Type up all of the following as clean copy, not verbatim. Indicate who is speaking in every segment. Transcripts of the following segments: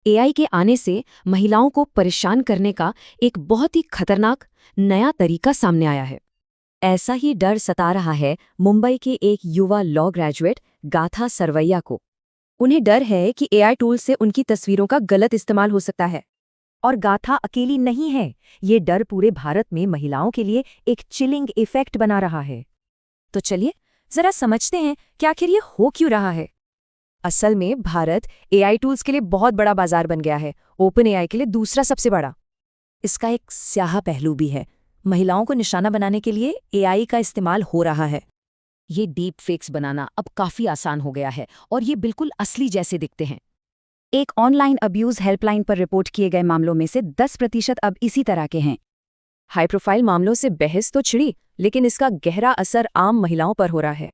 Speaker 1: AI के आने से महिलाओं को परेशान करने का एक बहुत ही खतरनाक नया तरीका सामने आया है। ऐसा ही डर सता रहा है मुंबई के एक युवा लॉ ग्रेजुएट गाथा सरवैया को। उन्हें डर है कि एआई टूल से उनकी तस्वीरों का गलत इस्तेमाल हो सकता है। और गाथा अकेली नहीं है, ये डर पूरे भारत में महिलाओं के लिए एक चिलिंग इफेक्ट बना रहा है। तो चलिए जरा समझते हैं कि आखिर ये हो क्यों रहा है। असल में भारत एआई टूल्स के लिए बहुत बड़ा बाजार बन गया है, ओपन एआई के लिए दूसरा सबसे बड़ा। इसका एक स्याह पहलू भी है। महिलाओं को निशाना बनाने के लिए एआई का इस्तेमाल हो रहा है। ये डीप फेक्स बनाना अब काफी आसान हो गया है और ये बिल्कुल असली जैसे दिखते हैं। एक ऑनलाइन अब्यूज हेल्पलाइन पर रिपोर्ट किए गए मामलों में से 10% अब इसी तरह के हैं। हाई प्रोफाइल मामलों से बहस तो छिड़ी, लेकिन इसका गहरा असर आम महिलाओं पर हो रहा है।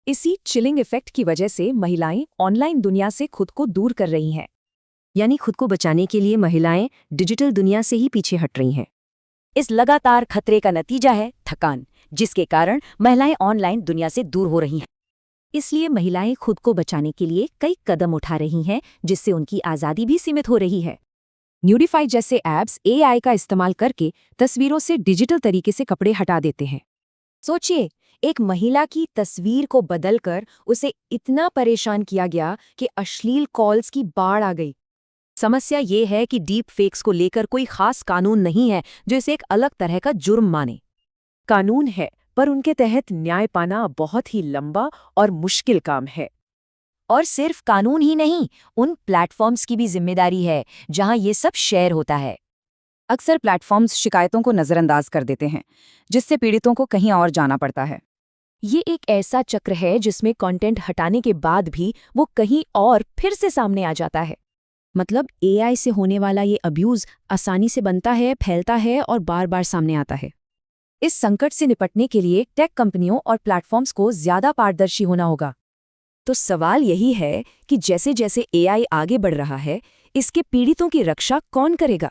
Speaker 1: इसी चिलिंग इफेक्ट की वजह से महिलाएं ऑनलाइन दुनिया से खुद को दूर कर रही हैं। यानी खुद को बचाने के लिए महिलाएं डिजिटल दुनिया से ही पीछे हट रही हैं। इस लगातार खतरे का नतीजा है थकान, जिसके कारण महिलाएं ऑनलाइन दुनिया से दूर हो रही हैं। इसलिए महिलाएं खुद को बचाने के लिए कई कदम उठा रही हैं, जिससे उनकी आज़ादी भी सीमित हो रही है। न्यूडिफाई जैसे ऐप्स एआई का इस्तेमाल करके तस्वीरों से डिजिटल तरीके से कपड़े हटा देते हैं। सोचिए, एक महिला की तस्वीर को बदलकर उसे इतना परेशान किया गया कि अश्लील कॉल्स की बाढ़ आ गई। समस्या ये है कि डीप फेक्स को लेकर कोई खास कानून नहीं है जो इसे एक अलग तरह का जुर्म माने। कानून है, पर उनके तहत न्याय पाना बहुत ही लंबा और मुश्किल काम है। और सिर्फ कानून ही नहीं, उन प्लेटफॉर्म्स की भी जिम्मेदारी है जहां ये सब शेयर होता है। अक्सर प्लेटफॉर्म्स शिकायतों को नज़रअंदाज कर देते हैं, जिससे पीड़ितों को कहीं और जाना पड़ता है। ये एक ऐसा चक्र है जिसमें कंटेंट हटाने के बाद भी वो कहीं और फिर से सामने आ जाता है। मतलब एआई से होने वाला ये अब्यूज़ आसानी से बनता है, फैलता है और बार बार सामने आता है। इस संकट से निपटने के लिए टेक कंपनियों और प्लेटफॉर्म्स को ज़्यादा पारदर्शी होना होगा। तो सवाल यही है कि जैसे जैसे एआई आगे बढ़ रहा है, इसके पीड़ितों की रक्षा कौन करेगा?